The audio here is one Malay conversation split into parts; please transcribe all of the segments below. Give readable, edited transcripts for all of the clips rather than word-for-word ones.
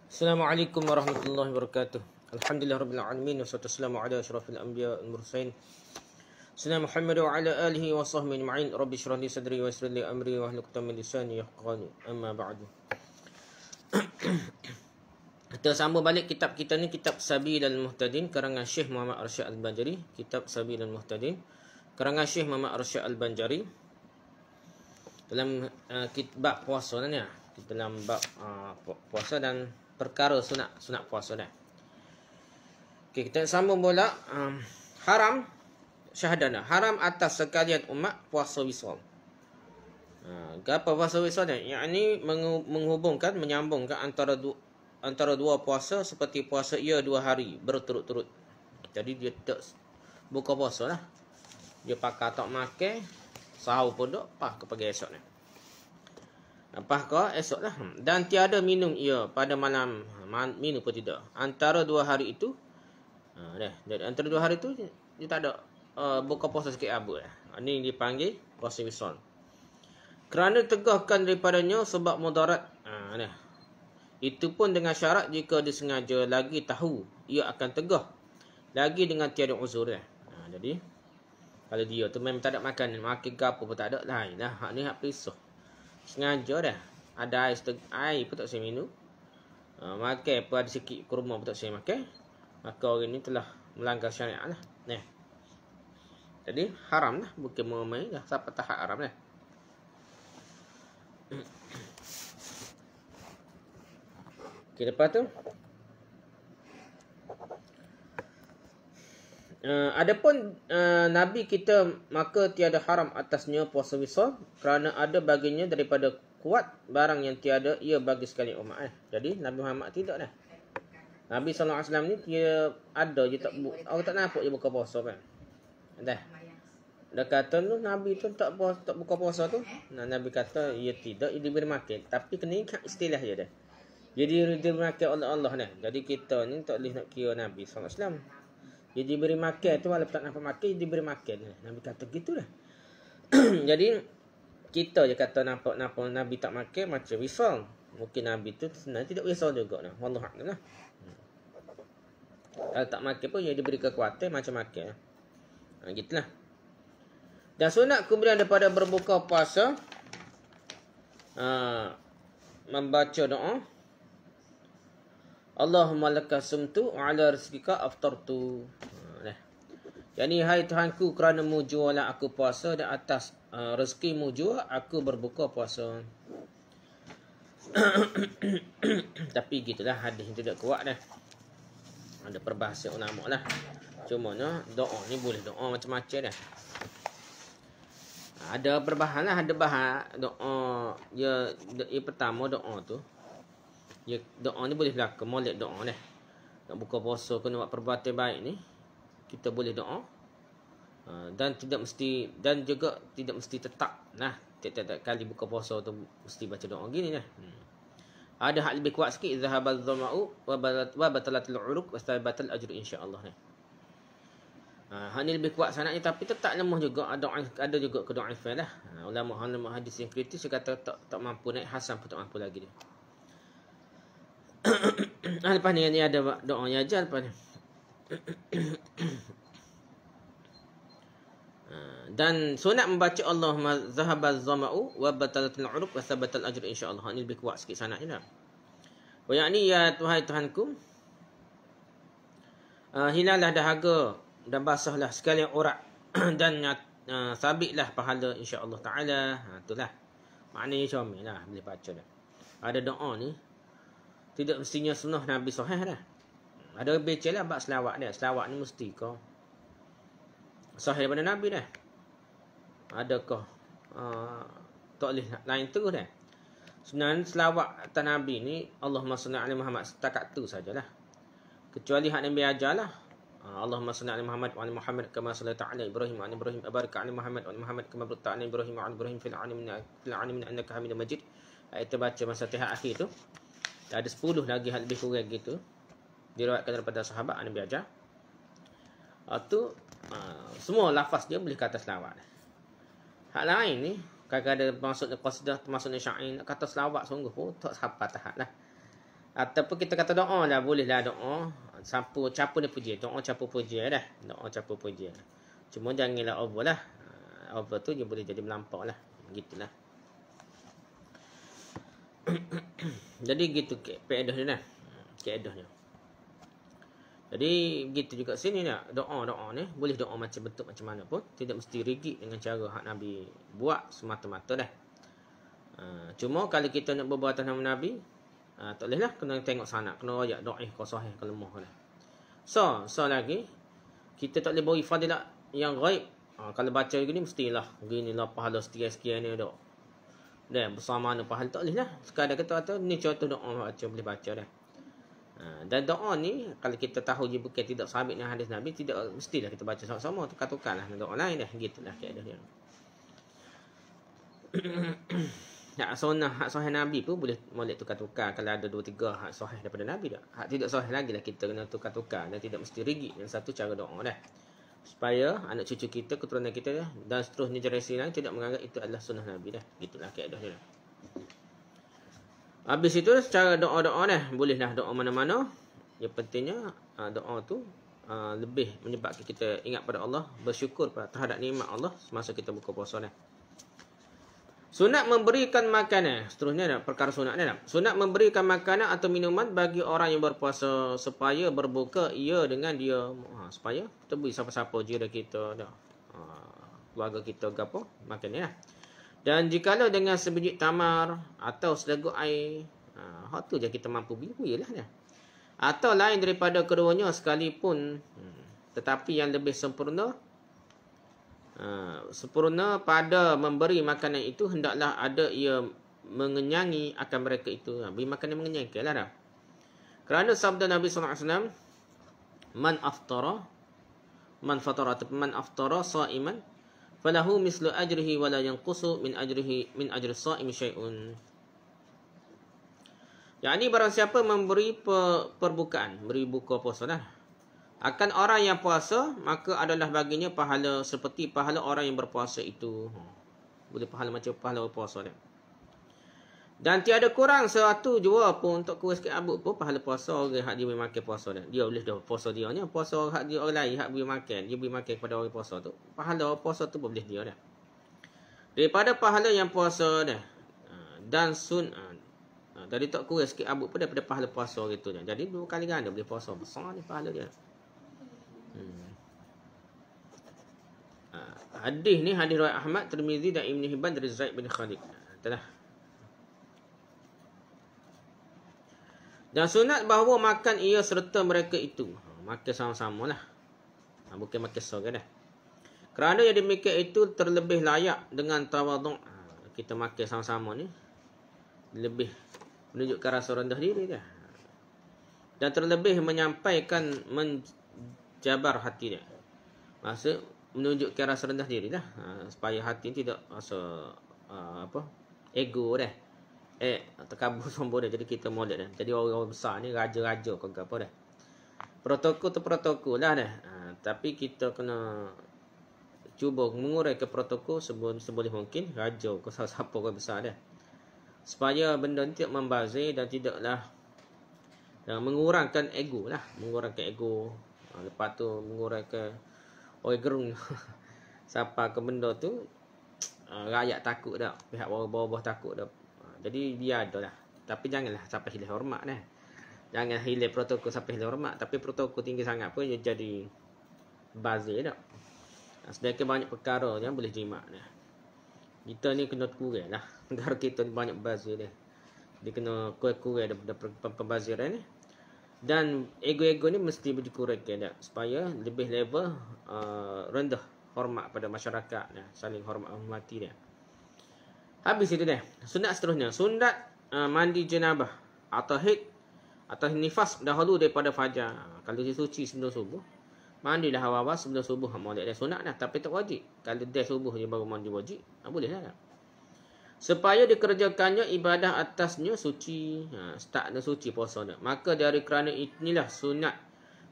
Assalamualaikum warahmatullahi wabarakatuh. Alhamdulillah rabbil alamin wassalatu wassalamu ala asyrafil anbiya wal mursalin. Sayyidina Muhammad wa ala alihi wa sahbihi ajma'in. Rabbi shrah li sadri wa yassir li amri wa hlul 'uqdatam min lisani yafqahu amma ba'du. Kita sambung balik kitab kita ni, kitab Sabilal Muhtadin karangan Syekh Muhammad Arsyad Al-Banjari. Kitab Sabilal Muhtadin karangan Syekh Muhammad Arsyad Al-Banjari. Dalam bab puasa ni, kita dalam bab puasa dan perkara sunat puasa dah. Okey, kita sambung pula haram syahadana. Haram atas sekalian umat puasa wisal. Apa puasa wisal ni? Yakni menghubungkan, menyambungkan antara dua puasa seperti puasa ia 2 hari berturut-turut. Jadi dia tak buka puasa lah. Dia pakai tak makan, sahur pun duk, ke pagi esok ni. Apa kau esok lah. Dan tiada minum ia pada malam. Minum pun tidak. Antara 2 hari itu. Dari antara 2 hari itu dia tak ada buka puasa sikit abu lah. Ini dipanggil puasa wisal. Kerana tegahkan daripadanya sebab mudarat. Itu pun dengan syarat jika disengaja lagi tahu ia akan tegah. Lagi dengan tiada uzur lah. Jadi kalau dia tu memang tak ada makan gapo pun tak ada lain lah. Hak ni hak pisah. Sengaja dah. Ada air pun tak saya minum. Makan pun ada sikit kurma pun tak saya makan. Maka orang ni telah melanggar syariat lah. Jadi haram lah. Bukan main dah. Siapa tahap haram lah. Okay, lepas tu. Adapun Nabi kita maka tiada haram atasnya puasa wisal kerana ada baginya daripada kuat barang yang tiada ia bagi sekali umat. Jadi Nabi Muhammad tidak dah. Nabi SAW ni dia ada je tak orang tak nampak je buka puasa kan. Dah. Dah kata tu Nabi tu tak buka puasa tu. Nabi kata ia tidak, ia diberi makan. Tapi kena ingat istilah je dah. Jadi dia makan oleh Allah dah. Jadi kita ni tak boleh nak kira Nabi SAW. Dia diberi makan tu walaupun tak nampak makan, dia diberi makan. Nabi kata gitulah. Jadi kita je kata nampak Nabi tak makan macam wisal. Mungkin Nabi tu sebenarnya tidak wisal juga nah. Wallahu a'lam lah. Kalau tak makan pun dia diberi kekuatan macam makan. Gitulah. Dan sunat kemudian daripada berbuka puasa membaca doa Allahumma laka sumtu wa ala rizqika aftartu. Yani hai Tuhanku, kerana-Mu jualah aku puasa dan atas rezekimu jua aku berbuka puasa. Tapi gitulah, hadis tidak kuat dah. Ada perbahasan ulama lah. Cuma doa ni boleh doa macam-macam dah. Ada perbahasan lah, ada bahas doa dia pertama doa tu. Ya, doa ni boleh berlaku, molek doa dah. Nak buka puasa kena buat perbuatan baik ni, kita boleh doa. Dan juga tidak mesti tetap nah. Tiap-tiap kali buka puasa tu mesti baca doa gini dah. Ada hak lebih kuat sikit, zahabaz zama'u wa batalatul uruq wa sabatal ajr insya-Allah ni. Hak ni lebih kuat sanadnya tapi tetap lemah juga, ada juga kedaifan lah. Ulama hadis yang kritis dia kata tak mampu naik hasan pun tak mampu lagi dia. Lepas ni ada doanya aja lepas ni. Dan sunat membaca Allahumma zahabaz zama'u wa batalatul uruq wa sabatal ajr insya-Allah. Ini lebih kuat sikit sanadnya dah. Wa yakni ya Tuhanku, hilallah dahaga dan basahlah sekalian urat dan sabitlah pahala insya-Allah taala. Itulah. Maknanya comellah boleh baca dah. Ada doa ni tidak mestinya sunnah Nabi sahih dah. Ada baca lah bab selawat dia. Selawat ni mesti kau sahih daripada Nabi dah. Adakah tak boleh lain terus dah. Sebenarnya selawat atas Nabi ni Allahumma salli ala Muhammad setakat tu sajalah. Kecuali hak Nabi ajarlah. Allahumma salli ala Muhammad wa ala Muhammad kama sallaita ala Ibrahim wa ala Ibrahim barik ala Muhammad wa ala Muhammad kama barakta ala Ibrahim wa ala Ibrahim fil alamin innaka Hamidum Majid. Ayat baca masa tahiyat akhir tu. Ada 10 lagi hal lebih kurang gitu. Diriwayatkan daripada sahabat Nabi ajar. Semua lafaz dia boleh kata selawat. Hak lain ni kadang-kadang masuk qasidah, masuk syair nak kata selawat sungguh pun tak sampai tahap lah. Ataupun kita kata doa lah, boleh lah doa. Campur dia puji. Doa campur puji dah. Doa campur puji. Cuma janganlah over lah. Over tu dia boleh jadi melampau lah. Gitulah. Jadi gitu kaedah dia lah. Kaedah dia. Jadi gitu juga sini nak doa ni boleh doa macam bentuk macam mana pun, tidak mesti rigid dengan cara hak Nabi buat semata-mata dah. Cuma kalau kita nak berbuat atas nama Nabi, tak boleh lah, kena tengok sanad, kena royak dhaif ke sahih ke lemah dah. So lagi kita tak boleh beri fadilat yang ghaib. Kalau baca gini mestilah ginilah pahala sekian-sekian ni dak. Dan bersama mana pahala tak boleh lah. Sekadar kata ni contoh doa baca boleh baca dah. Dan doa ni kalau kita tahu dia bukan tidak sabit dengan hadis Nabi, tidak mestilah kita baca sama-sama, tukar-tukarlah dengan doa lain dah, gitulah keadaan dia. Hak sunnah, hak sahih Nabi pun boleh tukar-tukar kalau ada 2-3 hak sahih daripada Nabi dah. Hak tidak sahih lagi lah kita kena tukar-tukar dan tidak mesti rigid dengan satu cara doa dah. Supaya anak cucu kita, keturunan kita dah, dan seterusnya generasi lain tidak menganggap itu adalah sunnah Nabi dah. Gitulah keadaan dia. Habis itu secara doa-doa dah, bolehlah doa mana-mana. Yang pentingnya doa tu lebih menyebabkan kita ingat pada Allah, bersyukur terhadap nikmat Allah semasa kita buka puasa dah. Sunat memberikan makanan. Seterusnya dah, perkara sunat dah. Sunat memberikan makanan atau minuman bagi orang yang berpuasa supaya berbuka ia dengan dia. Supaya kita beri siapa-siapa jiran kita dah. Keluarga kita ke apa, makan ni lah. Dan jikalau dengan sebiji tamar atau seleguk air, hak tu je kita mampu berilah dah. Atau lain daripada keduanya sekalipun, tetapi yang lebih sempurna pada memberi makanan itu hendaklah ada ia mengenyangi akan mereka itu. Beri makanan mengenyangkan lah dah. Kerana sabda Nabi SAW, man fatara atau man aftara sa'iman falahu mislu ajrihi wala yanqusu min ajri sha'im syai'un. Yani barang siapa memberi perbukaan, beri buka puasa dah, akan orang yang puasa, maka adalah baginya pahala seperti pahala orang yang berpuasa itu. Boleh pahala macam pahala berpuasa dah. Dan tiada kurang satu jua pun untuk kurus sikit abuk pun pahala puasa orang hak dia beri makan puasa dah. Dia boleh dah puasa dia nya, puasa hak dia orang lain hak beri makan, dia beri makan kepada orang puasa tu. Pahala puasa tu pun boleh dia dah. Daripada pahala yang puasa dah. Dan tadi tak kurus sikit abuk pun daripada pahala puasa gitu dah. Jadi 2 kali ganda boleh puasa, besar ni pahala dia. Hadis ni hadis riwayat Ahmad, Tirmizi dan Ibn Hibban dari Zaid bin Khalid. Telah. Dan sunat bahawa makan ia serta mereka itu. Makan sama-sama lah. Bukan makan seorang dah. Kerana yang demikian itu terlebih layak dengan tawaduk. Kita makan sama-sama ni lebih menunjukkan rasa rendah diri dah. Dan terlebih menyampaikan menjabar hati dia. Maksud menunjukkan rasa rendah diri dah. Supaya hati tidak rasa ego dah. Terkabur sombong dah. Jadi kita molek dah. Jadi orang-orang besar ni raja-raja ke apa dah. Protokol tu protokol lah dah. Tapi kita kena cuba menguraikan protokol seboleh mungkin. Raja ke siapa orang besar dah. Supaya benda ni tidak membazir dan tidaklah mengurangkan ego lah. Mengurangkan ego. Lepas tu mengurangkan orang gerung. Siapa ke benda tu rakyat takut dah. Pihak bawah-bawah takut dah. Jadi biar dah. Tapi janganlah sampai hilang hormat dah. Jangan hilang protokol sampai hilang hormat. Tapi protokol tinggi sangat pun jadi bazir dah. Sedangkan banyak perkara yang boleh jimat dah. Kita ni kena kurang lah. Negara kita ni banyak bazir dah. Dia kena kurang daripada pembaziran ni. Dan ego-ego ni mesti dikurangkan dah. Supaya lebih level rendah hormat pada masyarakat dah. Saling hormati dia. Habis itu dah. Sunat seterusnya. Sunat mandi jenabah atau haid atau nifas dahulu daripada fajar. Kalau dia suci sebelum subuh, mandilah awal-awal sebelum subuh. Molek dah sunat dah. Tapi tak wajib. Kalau dah subuh dia baru mandi wajib, boleh dah. Supaya dikerjakannya ibadah atasnya suci. Start dah suci puasa dah. Maka dari kerana inilah sunat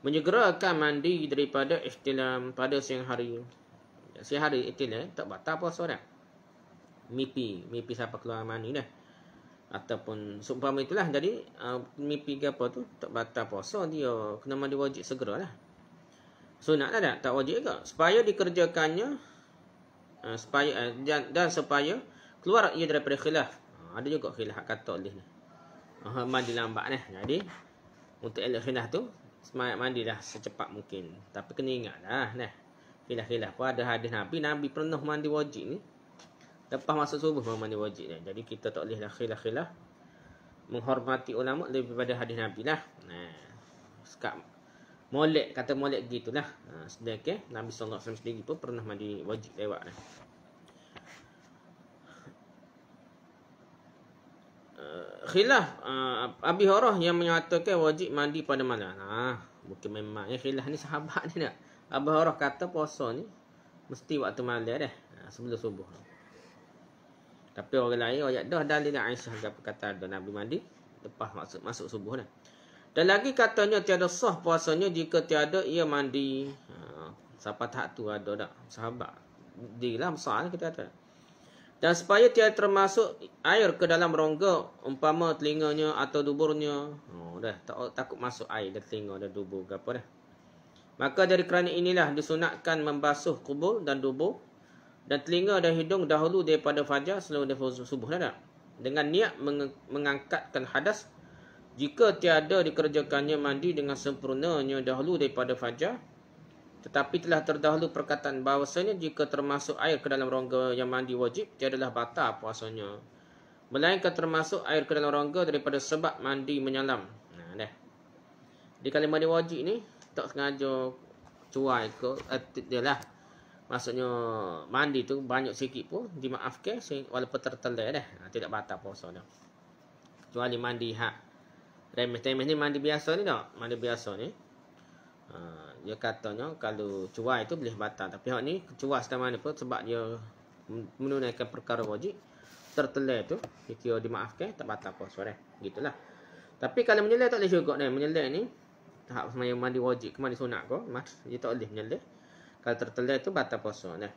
menyegerakan mandi daripada ihtilam pada siang hari. Siang hari ihtilam tak batal puasa dah. Mimpi siapa keluar mani dah. Ataupun seumpama itulah. Jadi mimpi ke apa tu tak batal puasa, dia kena mandi wajib segeralah. Sunat lah tak wajib ke, supaya dikerjakannya dan supaya keluar ia daripada khilaf. Ada juga khilaf kata oleh ni mandi lambat ni. Jadi untuk elak khilaf tu semayat mandilah secepat mungkin. Tapi kena ingatlah nah, khilaf-khilaf pun ada hadis Nabi pernah mandi wajib ni lepas masuk subuh mandi wajib ni. Jadi kita tak bolehlah khilaf-khilaf, menghormati ulama lebih daripada hadis Nabi lah. Sekat molek, kata molek gitulah. Sedangkan Nabi SAW sendiri pun pernah mandi wajib lewat lah. Khilaf Abi Hurairah yang menyatakan wajib mandi pada malam. Bukan memang khilaf ni sahabat ni tak. Abi Hurairah kata puasa ni mesti waktu malam dah, sebelum subuh. Tapi orang lain ayat dah dalil Aisyah kata ada Nabi mandi lepas masuk subuh dah. Dan lagi katanya tiada sah puasanya jika tiada ia mandi. Siapa tak tu ada tak sahabat. Dilah besar kita kata. Dan supaya tiada termasuk air ke dalam rongga, umpama telinganya atau duburnya. Dah takut masuk air dari telinga dan dubur ke apa dah. Maka dari kerana inilah disunatkan membasuh kubur dan dubur dan telinga dan hidung dahulu daripada fajar sebelum daripada subuh dah. Dengan niat mengangkatkan hadas jika tiada dikerjakannya mandi dengan sempurnanya dahulu daripada fajar. Tetapi telah terdahulu perkataan bahawasanya jika termasuk air ke dalam rongga yang mandi wajib, tiadalah batal puasanya. Melainkan termasuk air ke dalam rongga daripada sebab mandi menyalam. Dah. Di kali mandi wajib ni, tak sengaja cuai ke, dia lah. Maksudnya mandi tu banyak sikit pun, dimaafkan walaupun tertelai dah. Tidak batal puasa dah. Kecuali mandi remeh-temeh ni, mandi biasa ni tak? Mandi biasa ni. Dia katanya kalau cuai itu boleh batal. Tapi hak ni cuai sedang mana pun sebab dia menunaikan perkara wajib, tertelai tu dikira dimaafkan, tak batal puasa dah. Gitulah. Tapi kalau menyelai tak boleh juga dah. Menyelai ni tahap sembahyang mandi wajib ke mandi sunat ke, dia tak boleh menyelai. Kalau tertelai tu batal puasa dah.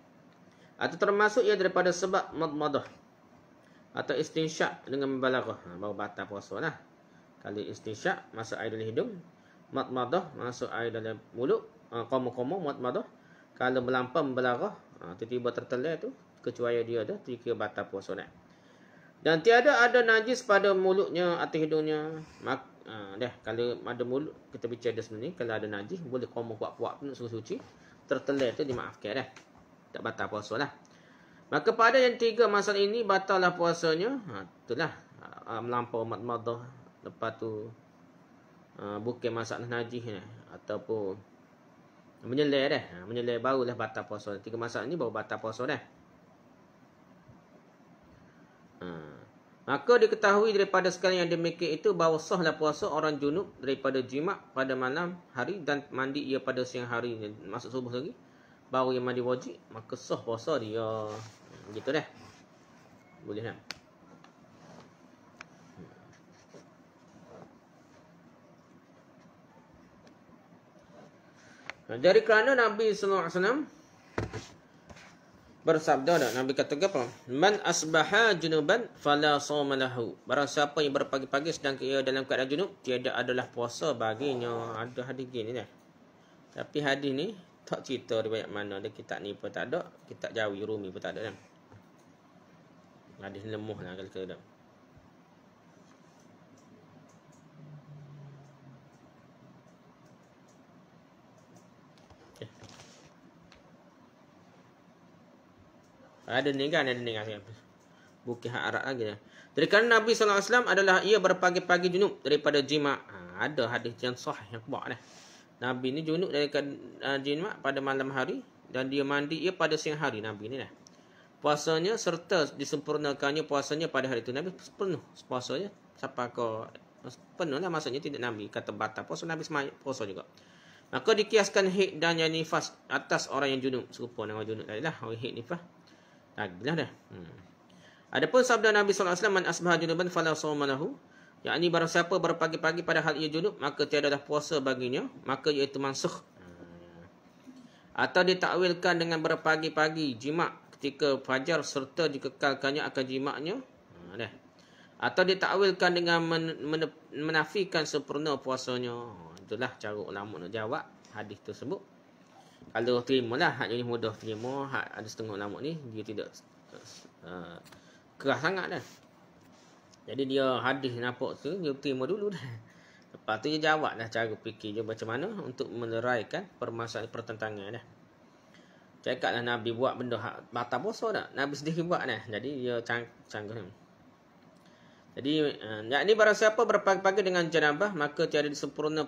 Atau termasuk ia daripada sebab madmadah atau istinsyak dengan membalaghah, baru batal puasa lah. Kalau istinsyak masuk air dalam hidung, madmadah masuk air dalam mulut, qomo-qomo madmadah. Kalau melampau membalaghah, tiba-tiba tertelai tu, kecuali dia ada, dikira batal puasa dah. Dan tiada ada najis pada mulutnya atau hidungnya. Dah, kalau ada mulut, kita bicara sebelum ni, kalau ada najis, boleh qomo kuat-kuat pun suruh suci, tertelai tu dimaafkan dah. Tak batal puasa lah. Maka pada yang tiga masalah ini, batal lah puasanya. Itulah, melampau madmadah, lepas tu bukan masalah najis ni, ataupun menyelai dah. Menyelai barulah batal puasa. Tiga masalah ni baru batal puasa dah. Maka diketahui daripada sekalian yang demikian itu bahawa sahlah puasa orang junub daripada jima' pada malam hari dan mandi ia pada siang hari, masuk subuh lagi baru yang mandi wajib, maka sah puasa dia. Gitu dah. Boleh tak? Dari kerana Nabi SAW bersabda dah, Nabi kata apa? Man asbaha junuban fala shawma lahu. Barang siapa yang berpagi-pagi sedang ia dalam keadaan junub, tiada adalah puasa baginya. Ada hadis gini dah. Tapi hadis ni tak cerita riwayat mana, ada kitab ni pun tak ada, kitab Jawi Rumi pun tak ada kan. Hadis lemah lah kalau kata dah. Ada ni kan, ada ni kan. Bukan hak Arab lagi dah. Dari kerana Nabi SAW adalah ia berpagi-pagi junub daripada jima'. Ada hadis yang sahih yang kuat dah. Nabi ni junub daripada jima' pada malam hari dan dia mandi ia pada siang hari. Nabi ni dah. Puasanya serta disempurnakannya puasanya pada hari itu. Nabi penuh puasanya. Siapa kau penuh lah, maksudnya tidak Nabi kata batal puasa, Nabi semayang puasa juga. Maka dikiaskan haid dan yang nifas atas orang yang junub. Serupa dengan orang junub tadi lah. Orang haid nifas lagilah dah. Adapun sabda Nabi SAW, man asbaha junuban fala shawma lahu, yakni barang siapa berpagi-pagi pada hal ia junub, maka tiadalah puasa baginya, maka iaitu mansukh. Atau ditakwilkan dengan berpagi-pagi jima' ketika fajar serta dikekalkannya akan jimaknya. Dah. Atau ditakwilkan dengan menafikan sempurna puasanya. Itulah cara ulama nak jawab hadis tersebut. Kalau terimalah, hak ini mudah terima. Hak ada setengah ulama ni dia tidak keras sangat dah. Jadi dia hadis nampak tu dia terima dulu dah. Lepas tu dia jawab dah cara fikir dia macam mana untuk meleraikan permasalahan pertentangan dah. Cakaplah Nabi buat benda hak batal puasa tak? Nabi sendiri buat dah. Jadi dia canggih. Jadi yakni barang siapa berpagi-pagi dengan janabah maka tiada sempurna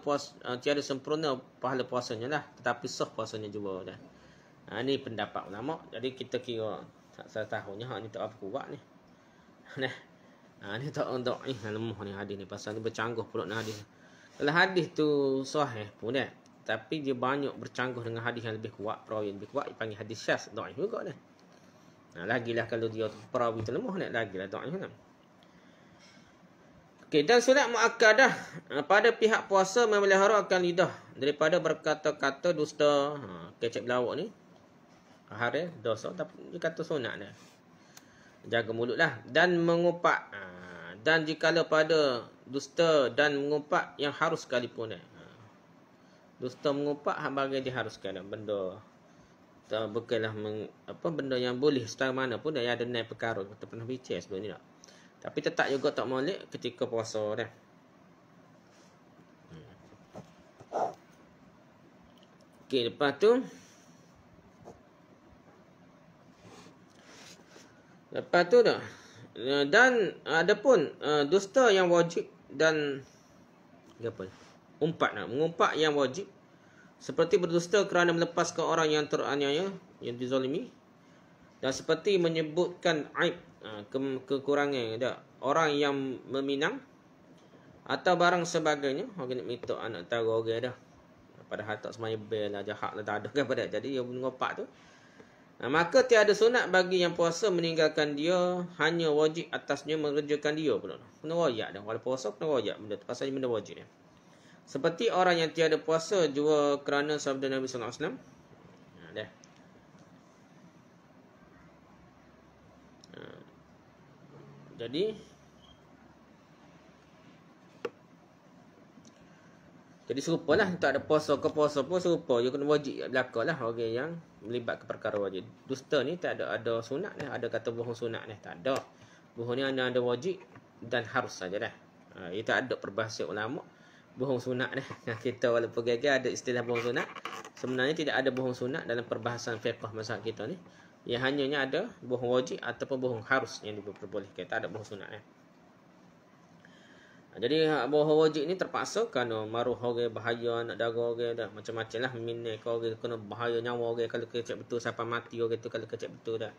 pahala puasanya lah, tetapi sah puasanya juga dah. Ni pendapat ulama. Jadi kita kira saya tahunya hak ni tak apa kuat ni. Nah. Ni tak untuk lemah ni hadis ni pasal ni bercanggah pula dengan hadis. Kalau hadis tu sahih pun dah, tapi dia banyak bercanggah dengan hadis yang lebih kuat, perawi yang lebih kuat dipanggil hadis syaz, dhaif juga dah. Lagilah kalau dia perawi tu lemah nak lagilah dhaif kan. Okey, dan sunat muakkadah pada pihak puasa memelihara akan lidah daripada berkata-kata dusta. Kecap belawak ni hari dosa, tapi dia kata sunat dah. Jaga mulutlah dan mengupak. Dan jikalau pada dusta dan mengupak yang harus sekalipun dah. Dusta mengupak bagai diharuskan dah. Benda bukanlah benda yang boleh setara mana pun dah ada naik perkara. Kita pernah bincang sebelum ni tak. Tapi tetap juga tak molek ketika puasa dah. Okey, lepas tu dah. Dan adapun dusta yang wajib dan mengumpat yang wajib seperti berdusta kerana melepaskan orang yang teraniaya, yang dizalimi, dan seperti menyebutkan aib kekurangan dah orang yang meminang atau barang sebagainya. Orang nak minta anak tara orang dah, padahal tak semaya bel lah, jahat lah, tak ada kan pada. Jadi dia mengopak tu, maka tiada sunat bagi yang puasa meninggalkan dia, hanya wajib atasnya mengerjakan dia pula. Kena royak dah, walaupun puasa kena royak benda tu, pasal benda wajib dia. Seperti orang yang tiada puasa juga kerana sabda Nabi sallallahu alaihi wasallam. Dah. Jadi serupalah, tak ada puasa ke puasa pun serupa. Dia kena wajib belaka lah orang yang melibat ke perkara wajib. Dusta ni tak ada sunat dah. Ada kata bohong sunat dah. Tak ada. Bohong ni ada wajib dan harus saja dah. Ia tak ada perbahasan ulama bohong sunat dah. Kita walaupun gagal ada istilah bohong sunat, sebenarnya tidak ada bohong sunat dalam perbahasan fiqh mazhab kita ni. Yang hanya ada bohong wajib ataupun bohong harus yang diperbolehkan. Tak ada bohong sunat dah. Jadi bohong wajib ni terpaksa kerana maruh orang, bahaya nak darah orang dah, macam-macam lah minyak orang, kena bahaya nyawa orang kalau kecap betul, sampai mati orang tu kalau kecap betul dah.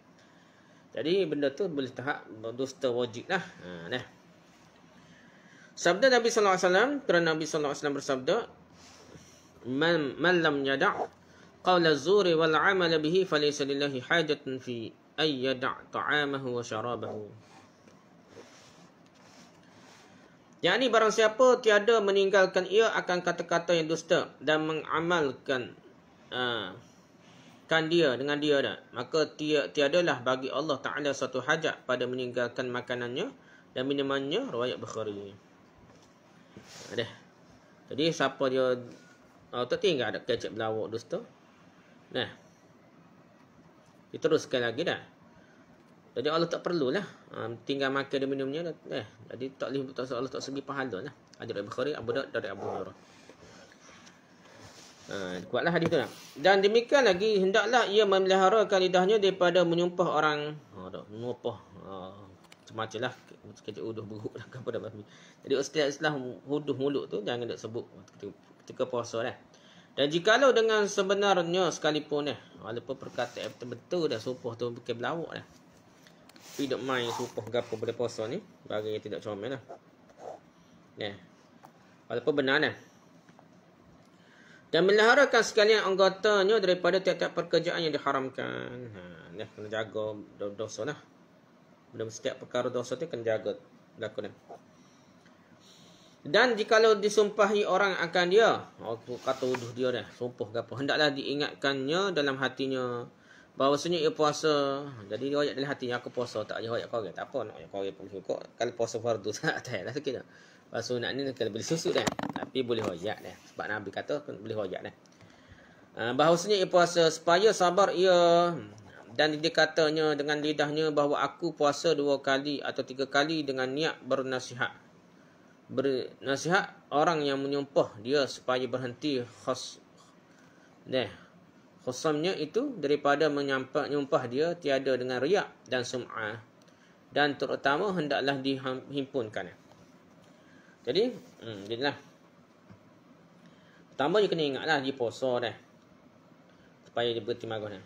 Jadi benda tu boleh tahap dusta wajib lah. Dah. Sabda Nabi sallallahu alaihi wasallam, kerana Nabi sallallahu alaihi wasallam bersabda, man lam yada' qawla az-zuri wal 'amala bihi falaysa lillahi hajatun fi ay yada' ta'amahu wa syarabahu. Yang ni barang siapa tiada meninggalkan ia akan kata-kata yang dusta dan mengamalkan kan dia dengan dia dah, maka tiadalah bagi Allah Ta'ala satu hajat pada meninggalkan makanannya dan minumannya. Riwayat Bukhari. Dah. Jadi siapa dia tak tinggal ada kecap belawak dusta. Nah. Diteruskan lagi dah. Jadi Allah tak perlulah tinggal makan dan minumnya dah. Jadi tak boleh Allah tak segi pahala lah. Hadis dari Bukhari, Abu Daud, dari Abu Hurairah. Kuatlah hadis tu lah. Dan demikian lagi hendaklah ia memeliharakan lidahnya daripada menyumpah orang. Menyumpah macam-macam lah. Sekejap uduh beruk lah kepada babi. Jadi istilah huduh mulut tu jangan nak sebut ketika puasa lah. Dan jikalau dengan sebenarnya sekalipun walaupun perkataan betul-betul dah sumpah tu bukan belawak dah. Tapi duk main sumpah gapo pada puasa ni, bagi yang tidak comel lah. Walaupun benar dah. Dan meliharakan sekalian anggotanya daripada tiap-tiap pekerjaan yang diharamkan. Kena jaga dosa lah. Benda setiap perkara dosa tu kena jaga lakukan. Dan jikalau disumpahi orang akan dia, aku kata uduh dia dah, sumpah gapo, hendaklah diingatkannya dalam hatinya bahawasanya ia puasa. Jadi royak dalam hatinya, aku puasa, tak payah royak korang. Tak apa nak royak korang pun cukup. Kalau puasa fardu tak lah sikit dah. Puasa sunat ni kalau boleh susu dah. Tapi boleh royak dah. Sebab Nabi kata boleh royak dah. Bahawasanya ia puasa supaya sabar ia, dan dia katanya dengan lidahnya bahawa aku puasa 2 kali atau 3 kali dengan niat bernasihat orang yang menyumpah dia supaya berhenti khusamnya itu daripada menyumpah dia tiada dengan riak dan sum'ah, dan terutama hendaklah dihimpunkan. Jadi inilah pertama dia kena ingatlah dia puasa dah supaya dia berhenti marah dah.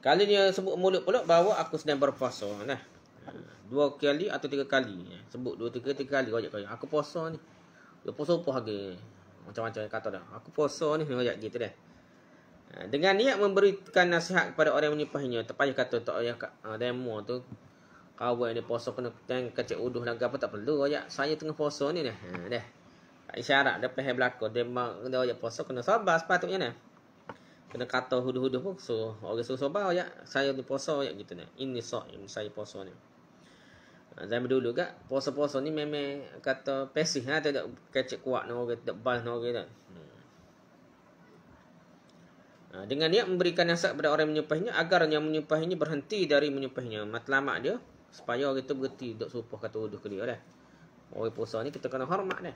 Kalau dia sebut mulut pula bahawa aku sedang berpuasa dah, 2 kali atau 3 kali. Sebut 2-3 kali rojak kau. Aku puasa ni. Dia puasa apa lagi? Macam-macam kata dah. Aku puasa ni rojak gitu dah. Dengan niat memberikan nasihat kepada orang yang menyimpahinya. Tak payah kata tak payah demo tu. Kawan dia puasa kena kecek uduh dan apa tak perlu rojak. Saya tengah puasa ni dah. Dah. Isyarat dah pahal belakang. Dia rojak puasa kena sabar sepatutnya dah. Kena kata huduh-huduh pun. So orang suruh sabar rojak. Saya ni puasa rojak gitu dah. Ini shaim, saya puasa ni. Zaman dulu kan puasa-puasa ni memang kata pesih lah, tak kecek kuat nak orang, tak bal nak orang tak. Dengan niat memberikan nasihat kepada orang yang menyumpahinya agar yang menyumpahinya berhenti dari menyumpahinya. Matlamat dia supaya orang itu berhenti duk sumpah kata uduh ke dia dah. Orang puasa ni kita kena hormat dah.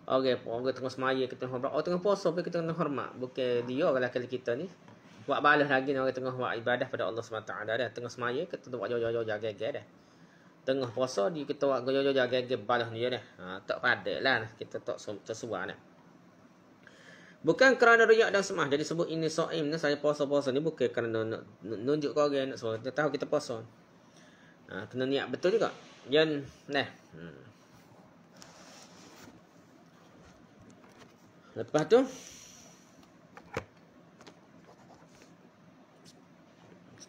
Orang tengah semaya kita hormat. Orang tengah puasa pun kita kena hormat. Bukan dia kalau kita ni buat balas lagi orang tengah buat ibadah pada Allah SWT dah. Tengah semaya kita buat jauh-jauh jaga-jaga dah. Tengah puasa di kita buat goyo-goyo jaga-jaga balas dia dah. Tak padat lah kita tak tersuar dah. Bukan kerana riak dan semah. Jadi sebut ini shaim ni, saya puasa-puasa ni bukan kerana nak nunjuk kau orang nak suruh. Kita tahu kita puasa. Kena niat betul juga. Dan lepas tu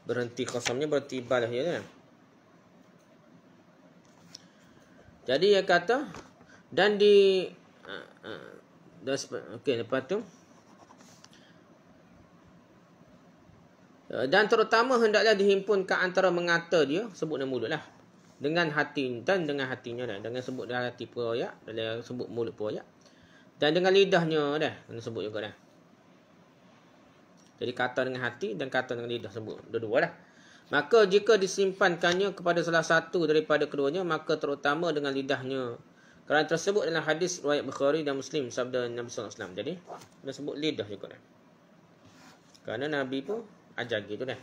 berhenti qasamnya, berhenti balas dia dah. Jadi dia kata dan lepas tu dan terutama hendaklah dihimpunkan antara mengata dia, sebut dengan mulut lah, dengan hati dan dengan hatinya dah. Dengan sebut dalam hati pun royak, dalam sebut mulut pun royak, dan dengan lidahnya dah kena sebut juga dah. Jadi kata dengan hati dan kata dengan lidah sebut dua-dua dah. Maka jika disimpankannya kepada salah satu daripada keduanya, maka terutama dengan lidahnya. Kerana tersebut dalam hadis riwayat Bukhari dan Muslim sabda Nabi SAW. Jadi dia sebut lidah juga dah. Kerana Nabi pun ajar gitu dah.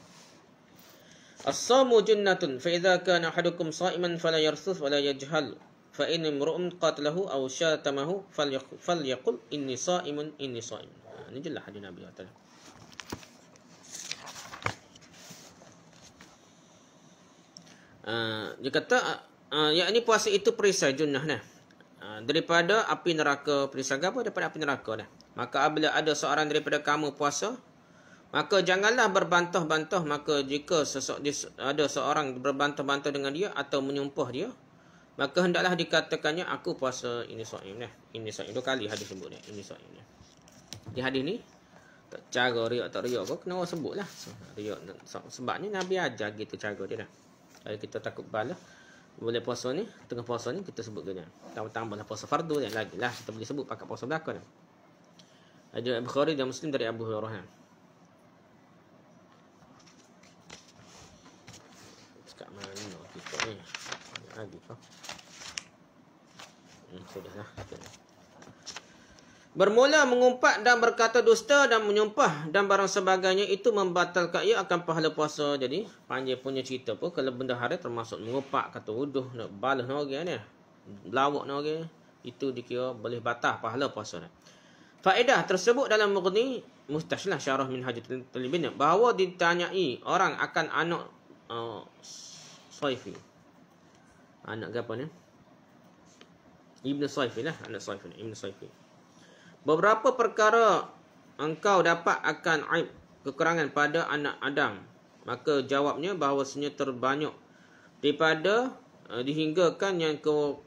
As-samu junnatun fa idza kana ahadukum sha'iman fala yarthus wala yajhal fa in imru'un qatalahu aw syatamahu falyaqul inni sha'imun inni sha'im. Ini jelas hadis Nabi SAW. Dia kata yakni puasa itu perisai junnah dah. Daripada api neraka, perisai apa? Daripada api neraka dah. Maka apabila ada seorang daripada kamu puasa, maka janganlah berbantah-bantah. Maka jika ada seorang berbantah-bantah dengan dia atau menyumpah dia, maka hendaklah dikatakannya aku puasa ini shaim dah. Ini shaim 2 kali hadis sebut dia. Ini shaim dah. Di hadis ni cara riak tak riak kau kena sebutlah. Riak sebabnya Nabi ajar gitu cara dia dah. Kalau kita takut balah, boleh puasa ni, tengah puasa ni kita sebut gini. Tambah-tambahlah puasa fardu dan lagi lah kita boleh sebut pakai puasa belakang. Ada Bukhari dan Muslim dari Abu Hurairah. Sekat mana kita ni? Lagi kau. Sudahlah. Bermula mengumpat dan berkata dusta dan menyumpah dan barang sebagainya itu membatalkan ia akan pahala puasa. Jadi panjang punya cerita pun kalau benda hari termasuk mengumpat, kata wuduh, nak balas nak orang ni, lawak nak orang, itu dikira boleh batal pahala puasa. Faedah tersebut dalam Mughni Mustashlah Syarah Minhajul Talibin bahawa ditanyai orang akan anak Saifi. Anak apa ni? Ibn Saifi lah, anak Saifi, Ibn Saifi. Beberapa perkara engkau dapat akan aib kekurangan pada anak Adam. Maka jawabnya bahawasanya terbanyak daripada dihinggakan yang kau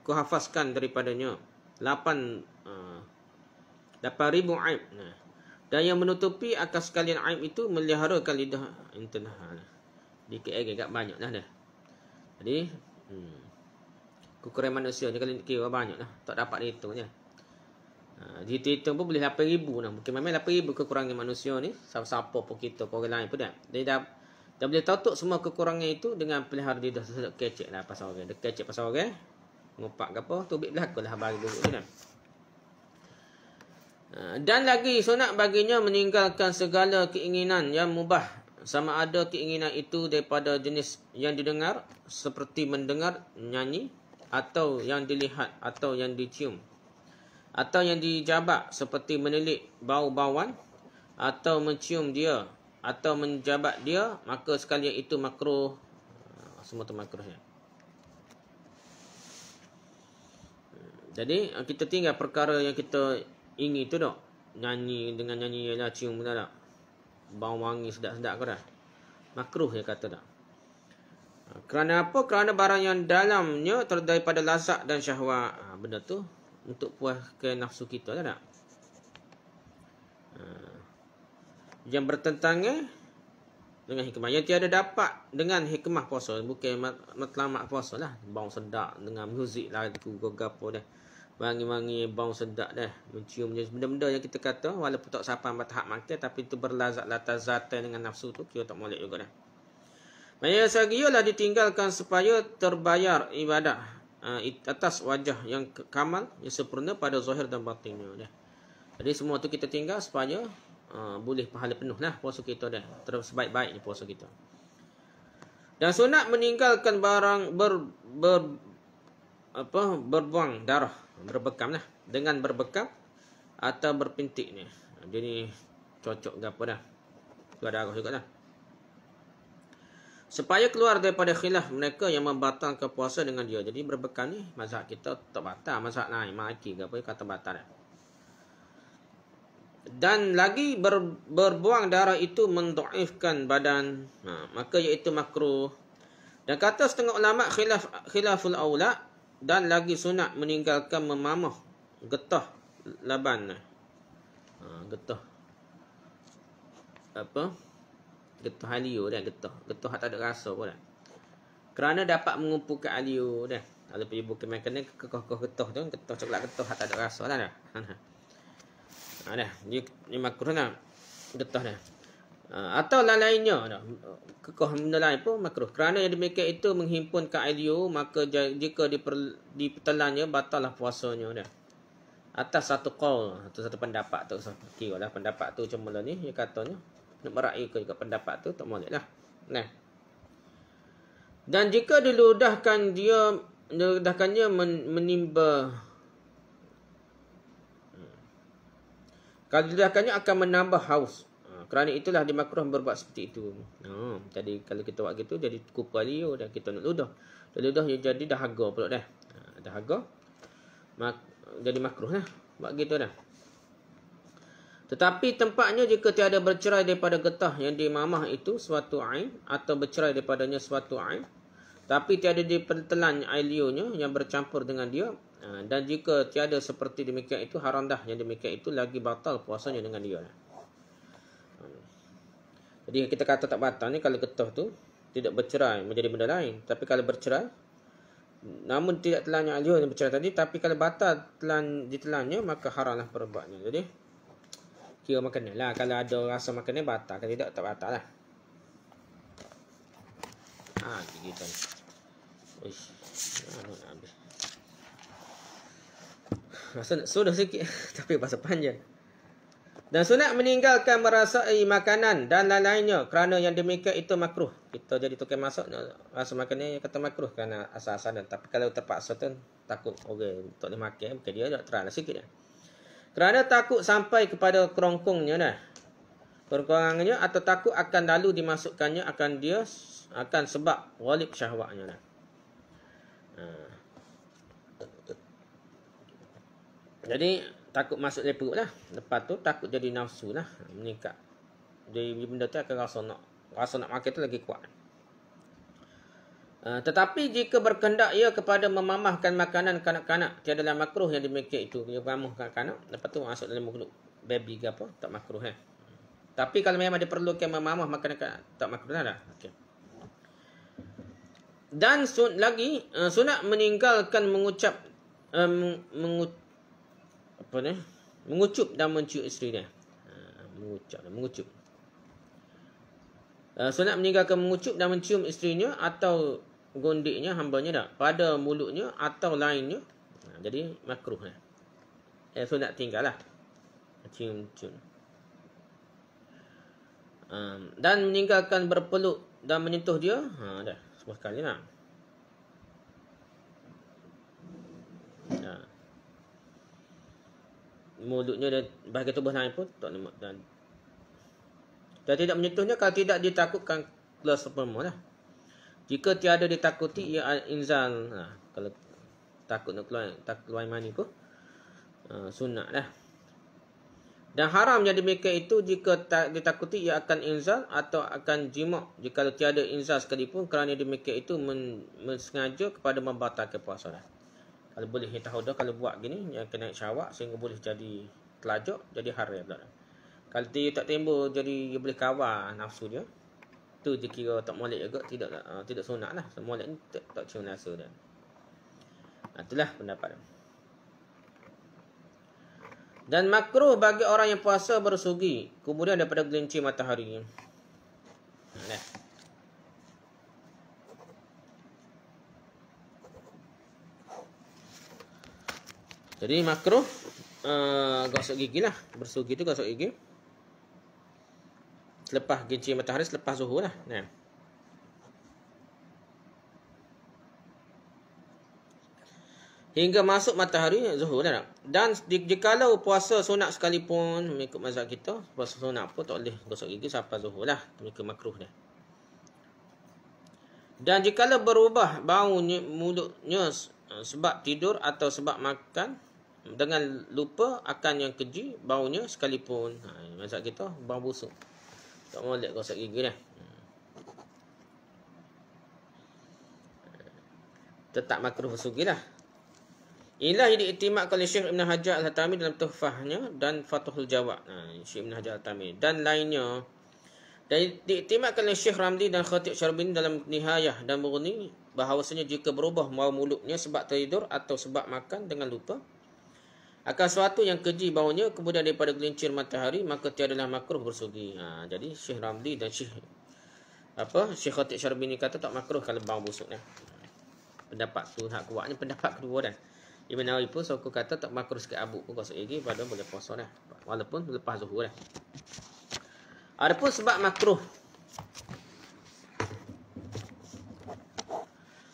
hafazkan daripadanya 8,000 aib. Dan yang menutupi akan sekalian aib itu meliharakan lidah internal. Dikit agak banyak dah dah. Jadi kekurangan manusia ni kalau kira banyak dah. Tak dapat dihitung je. Dihitung pun boleh 8,000 dah. Mungkin memang 8,000 kekurangan manusia ni. Siapa pun kita, pun orang lain pun dah. Jadi dah boleh tahu semua kekurangan itu dengan pelihara lidah sesedap kecek lah pasal orang. Dia kecek pasal orang. Ngopak ke apa, tu berlaku lah bagi buruk ni dah. Dan lagi sunat baginya meninggalkan segala keinginan yang mubah. Sama ada keinginan itu daripada jenis yang didengar, seperti mendengar, nyanyi, atau yang dilihat, atau yang dicium, atau yang dijabak, seperti menilik bau-bauan, atau mencium dia, atau menjabat dia, maka sekalian itu makruh. Semua tu makruh ya. Jadi kita tinggal perkara yang kita ingin tu tak. Nyanyi dengan nyanyi ialah cium benar tak. Bau wangi sedap-sedap ke dah. Makruh dia kata tak. Kerana apa? Kerana barang yang dalamnya daripada lazat dan syahwat. Benda tu untuk puaskan nafsu kita tak. Yang bertentangan dengan hikmah. Yang tiada dapat dengan hikmah puasa. Bukan matlamat puasa lah. Bau sedap dengan muzik lagu gapo dah. Wangi-wangi bau sedap dah. Mencium je. Benda-benda yang kita kata. Walaupun tak sampai tahap makan. Tapi itu berlazat-latazatan dengan nafsu tu. Kita tak molek juga dah. Banyak lagi ialah ditinggalkan supaya terbayar ibadah. Atas wajah yang kamal. Yang sempurna pada zahir dan batinnya dah. Jadi semua tu kita tinggal supaya boleh pahala penuh lah puasa kita dah. Terus sebaik-baiknya puasa kita. Dan sunat meninggalkan barang berbuang darah, berbekam lah. Dengan berbekam atau berpintik ni. Jadi cocok ke apa dah. Keluar darah juga lah. Supaya keluar daripada khilaf mereka yang membatalkan puasa dengan dia. Jadi berbekam ni mazhab kita tak batal. Mazhab lain Maliki ke apa kata batal dah. Dan lagi berbuang darah itu mendaifkan badan. Maka iaitu makruh. Dan kata setengah ulama khilaful aula. Dan lagi sunat meninggalkan memamah getah laban. Getah apa? Getah alio dah. Getah tak ada rasa pun dah. Kerana dapat mengumpulkan alio dah. Kalau pergi buka makanan kekoh-koh getah tu. Getah coklat getah tak ada rasa dah. Dah. Ni makruh dah. Getah dah. Atau lainnya dah. Kekoh benda lain pun makruh. Kerana yang demikian itu menghimpunkan alio, maka jika ditelannya batallah puasanya dah. Atas satu qaul, atau satu pendapat tu kira lah pendapat tu cuma lah ni dia katanya nak meraihkan juga pendapat tu tak boleh lah. Nah. Dan jika diludahkannya menimba, kalau diludahkannya akan menambah haus. Kerana itulah dimakruh berbuat seperti itu. Jadi kalau kita buat gitu jadi kupu alio dan kita nak ludah. Dan ludah jadi dahaga pula dah. Dahaga. Jadi makruh lah. Buat gitu dah. Tetapi tempatnya jika tiada bercerai daripada getah yang dimamah itu suatu ain. Atau bercerai daripadanya suatu ain. Tapi tiada dipertelan alionya yang bercampur dengan dia. Dan jika tiada seperti demikian itu haram dah. Yang demikian itu lagi batal puasanya dengan dia. Jadi kita kata tak batal ni kalau getah tu tidak bercerai menjadi benda lain. Tapi kalau bercerai, namun tidak telannya alio yang bercerai tadi. Tapi kalau batal ditelannya maka haramlah perbuatnya. Jadi kira makanan lah. Kalau ada rasa makanan batal. Kalau tidak tak batal lah. Gitu ni. Uish. Nak habis. Rasa sudah sikit. Tapi bahasa panjang. Dan sunat meninggalkan merasai makanan dan lain-lainnya kerana yang demikian itu makruh. Kita jadi tukar masak rasa makanan yang kata makruh kerana asal-asalan. Tapi kalau terpaksa tu takut orang tak boleh makan, maka dia tak terang sikit dah. Kerana takut sampai kepada kerongkongnya dah. Perkurangannya atau takut akan lalu dimasukkannya akan sebab ghalib syahwatnya dah. Jadi takut masuk dalam perut lah. Lepas tu takut jadi nafsu lah. Meningkat. Jadi benda tu akan rasa nak makan tu lagi kuat. Tetapi jika berkendak ia kepada memamahkan makanan kanak-kanak. Tiadalah makruh yang demikian itu. Dia memamah kanak-kanak. Lepas tu masuk dalam mulut. baby ke apa, tak makruh Tapi kalau memang diperlukan mamah makan tak makruh dah. Okey. Dan lagi sunat meninggalkan mengucap mengucup dan mencium isteri dia. Mengucup. Sunat meninggalkan mengucup dan mencium isterinya atau gondiknya, hambanya dah, pada mulutnya atau lainnya. Jadi makruh sunat tinggallah. Cium. Dan meninggalkan berpeluk dan menyentuh dia. Dah. Sebuah kali lah. Mulutnya dan bahagian tubuh lain pun tak lemak dan tidak menyentuhnya kalau tidak ditakutkan keluar sperma lah. Jika tiada ditakuti ia inzal. Kalau takut nak keluar mani pun sunat lah. Dan haramnya demikian itu jika ditakuti ia akan inzal atau akan jima' jika tiada inzal sekalipun, kerana demikian itu mensengaja kepada membatalkan puasa lah. Kalau boleh kita tahu dah, kalau buat gini yang kena syawak sehingga boleh jadi telajak, jadi haram pula. Kalau dia tak timbul jadi dia boleh kawal nafsu dia, tu dia kira tak molek juga, tidak sunat lah. Molek ni tak cium rasa dia. Itulah pendapat dia. Dan makruh bagi orang yang puasa bersugi kemudian daripada gelincir matahari. Jadi makruh gosok gigi lah. Bersugi tu gosok gigi selepas gelincir matahari, selepas zuhur lah. Hingga masuk matahari zuhur dah. Dan jikalau puasa sunat sekalipun, mengikut mazhab kita, puasa sunat pun tak boleh gosok gigi sampai zuhur lah. Mereka makruh dah. Dan jikalau berubah bau mulutnya sebab tidur atau sebab makan dengan lupa akan yang keji baunya sekalipun, mazhab kita bau busuk, tak boleh gosok gigi dah. Tetap makruh bersugi lah. Inilah yang diiktimadkan oleh Syekh Ibn Hajar Al-Haytami dalam Tuhfahnya dan Fathul Jawad. Syekh Ibn Hajar Al-Haytami dan lainnya. Dan diiktimadkan oleh Syekh Ramli dan Khatib Syarbini dalam Nihayah dan Mughni bahawasanya jika berubah bau mulutnya sebab tidur atau sebab makan dengan lupa akan sesuatu yang keji baunya kemudian daripada gelincir matahari, maka tiadalah makruh bersugi. Jadi Syekh Ramli dan Syekh Khatib Syarbini kata tak makruh kalau bau busuk ni. Pendapat tu hak kuatnya pendapat kedua dah. Ibn Nawawi pun aku kata tak makruh sikit abuk pun gosok gigi pada boleh puasa dah, walaupun lepas zuhur dah. Adapun sebab makruh.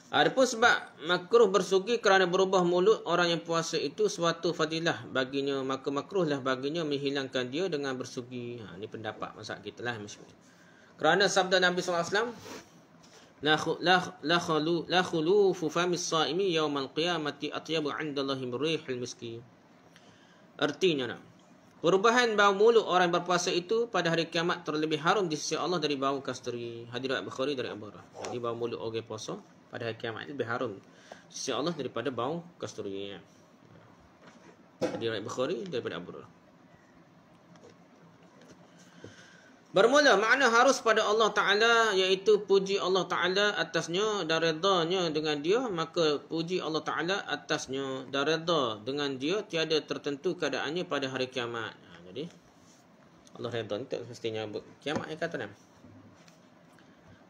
Adapun sebab makruh bersugi kerana berubah mulut orang yang puasa itu suatu fadilah baginya, maka makruhlah baginya menghilangkan dia dengan bersugi. Ini pendapat mazhab kita lah. Kerana sabda Nabi SAW, La khulufu famis saimi yawmal qiyamati atyabu 'indallahi min rihil miski. Artinya perubahan bau mulut orang berpuasa itu pada hari kiamat terlebih harum di sisi Allah dari bau kasturi. Hadis riwayat Bukhari dari Abu Hurairah. Jadi bau mulut orang puasa pada hari kiamat lebih harum di sisi Allah daripada bau kasturi. Hadis riwayat Bukhari daripada Abu Hurairah. Bermula makna harus pada Allah Ta'ala, iaitu puji Allah Ta'ala atasnya dan redanya dengan dia, maka puji Allah Ta'ala atasnya dan reda dengan dia tiada tertentu keadaannya pada hari kiamat. Jadi Allah reda ni tak mestinya kiamat yang kata.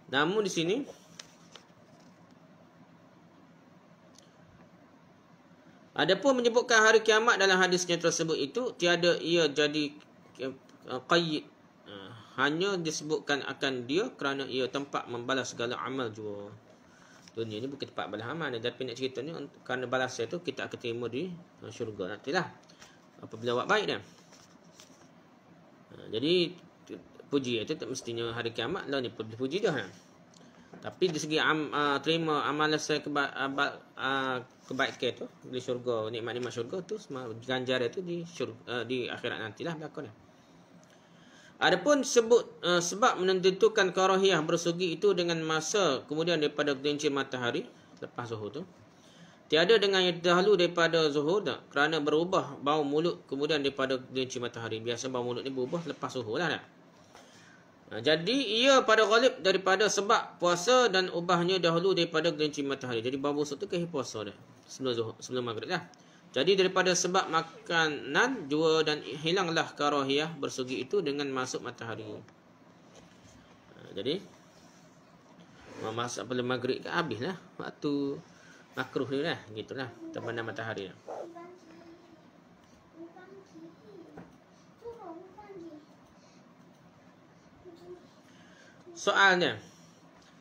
Namun di sini adapun menyebutkan hari kiamat dalam hadisnya tersebut itu tiada ia jadi qayyid, hanya disebutkan akan dia kerana ia tempat membalas segala amal jua. Dunia ni bukan tempat balas amal, tapi nak cerita ni kerana balas itu kita akan terima di syurga nantilah apabila buat baik dah. Jadi puji itu tak mestinya hari kiamat lah ni puji dah. Tapi di segi terima amalan saya kebaikan tu di syurga, nikmat-nikmat syurga tu ganjar itu di akhirat nantilah berlakunya. Adapun sebab menentukan karahiyah bersugi itu dengan masa kemudian daripada gelincir matahari lepas zuhur tu, Tiada dengan yang dahulu daripada zuhur tak? Kerana berubah bau mulut kemudian daripada gelincir matahari. Biasa bau mulut ni berubah lepas zuhur lah tak? Jadi ia pada ghalib daripada sebab puasa dan ubahnya dahulu daripada gelincir matahari. Jadi bau busuk tu ke puasa dah. Sebelum zuhur, sebelum maghrib lah. Jadi daripada sebab makanan jua dan hilanglah karahiyah bersugi itu dengan masuk matahari. Jadi masak sebelum maghrib ke habislah waktu makruh ni lah, gitulah, terbenam matahari lah. Soalnya,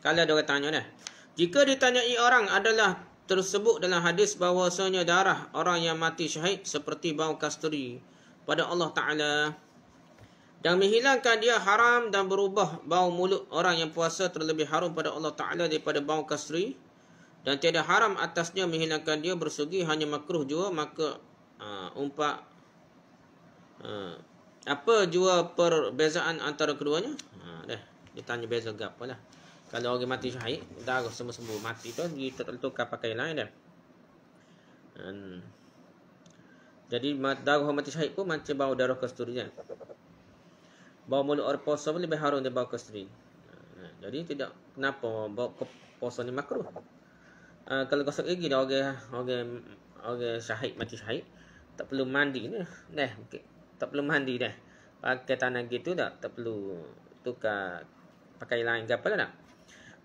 kalau ada orang tanya dah, jika ditanyai orang adalah tersebut dalam hadis bahawasanya darah orang yang mati syahid seperti bau kasturi pada Allah Ta'ala dan menghilangkan dia haram dan berubah bau mulut orang yang puasa terlebih harum pada Allah Ta'ala daripada bau kasturi dan tiada haram atasnya menghilangkan dia bersugi hanya makruh jua, maka apa jua perbezaan antara keduanya? Dah, dia tanya beza ke apa lah. Kalau orang mati syahid, darah sembuh mati tu kita tukar pakai lain dah. Jadi darah mati syahid pun macam bau darah kasturi kan. Bau mulut orang puasa pun lebih harum daripada bau kasturi. Jadi tidak kenapa bau puasa ni makruh. Kalau gosok gigi dah orang syahid mati syahid tak perlu mandi ni dah, okay. Tak perlu mandi dah, pakai tanah gitu dah, tak perlu tukar pakai lain ke apa lah.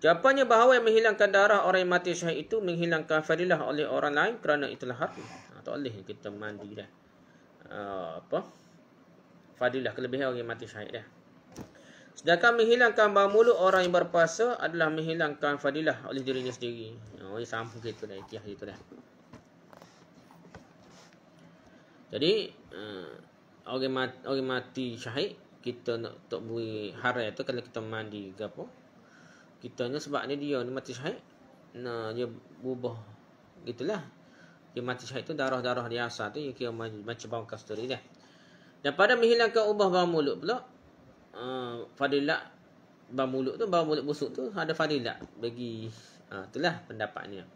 Jawapannya bahawa yang menghilangkan darah orang yang mati syahid itu menghilangkan fadilah oleh orang lain kerana itulah haram. Tak boleh kita mandi dah. Fadilah kelebihan orang yang mati syahid dah. Sedangkan menghilangkan bau mulut orang yang berpuasa adalah menghilangkan fadilah oleh dirinya sendiri. Ini sama gitu dah, ikhtiar gitu dah. Jadi orang mati syahid kita nak beri haram tu kalau kita mandi ke apa. Kitanya sebab ni dia ni mati syahid. Dia berubah gitulah. Dia mati syahid tu darah-darah dia asal tu dia kira macam bau kasturi dah. Dan pada menghilangkan ubah bau mulut pula fadilat bau mulut busuk tu ada fadilat bagi itulah pendapatnya.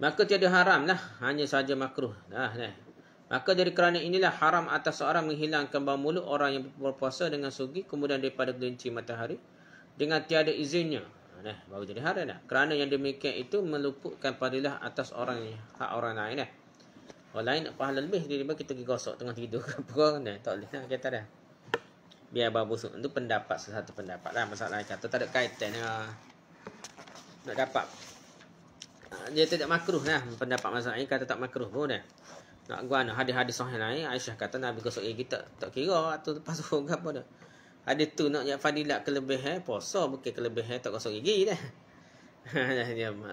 Maka tiada haram lah, hanya saja makruh dah. Maka dari kerana inilah haram atas seorang menghilangkan bau mulut orang yang berpuasa dengan sugi kemudian daripada gelincir matahari dengan tiada izinnya. Baru jadi haram dah. Kerana yang demikian itu meluputkan fadilah atas orang hak orang lain dah. Orang lain nak pahala lebih daripada kita pergi gosok tengah tidur ke apa. Tak boleh nak kata dah. Biar bau busuk itu pendapat satu pendapat lah. Masalah kata tak ada kaitan nak dapat. Dia tidak makruh lah. Pendapat masalah ini kata tak makruh pun dah. Nak guna hadis-hadis sahih lain, Aisyah kata Nabi gosok gigi tak kira atau lepas suruh ke apa dah. Hadis tu nak fadilat kelebihan puasa bukan kelebihan tak gosok gigi dah.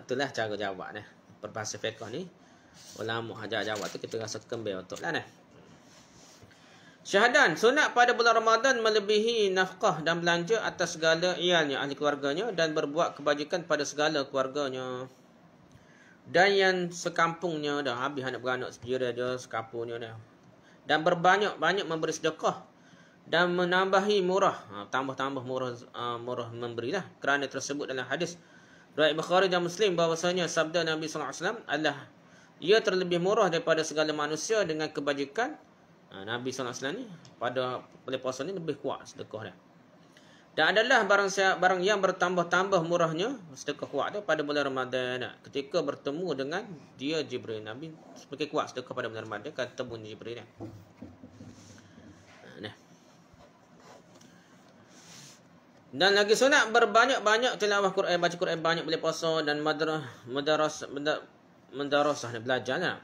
Itulah cara jawab dah. Berbahasa fiqh ni ulama hajar jawab tu kita rasa kembali untuk lah dah. Syahadan, sunat pada bulan Ramadan melebihi nafkah dan belanja atas segala iyalnya, ahli keluarganya dan berbuat kebajikan pada segala keluarganya. Dan yang sekampungnya dah, habis anak beranak sejira dia sekampungnya dah. Dan berbanyak-banyak memberi sedekah dan menambahi murah, tambah-tambah murah memberilah. Kerana tersebut dalam hadis riwayat Bukhari dan Muslim bahwasanya sabda Nabi SAW adalah ia terlebih murah daripada segala manusia dengan kebajikan. Nabi SAW ni pada puasa ni lebih kuat sedekah dia. Dan adalah barang yang bertambah-tambah murahnya sedekah kuat tu pada bulan Ramadan. Ketika bertemu dengan dia Jibril, Nabi semakin kuat sedekah pada bulan Ramadan kan ketemu Jibril ni. Dan lagi sunat berbanyak-banyak tilawah Quran, baca Quran banyak boleh puasa dan madrasah belajar lah.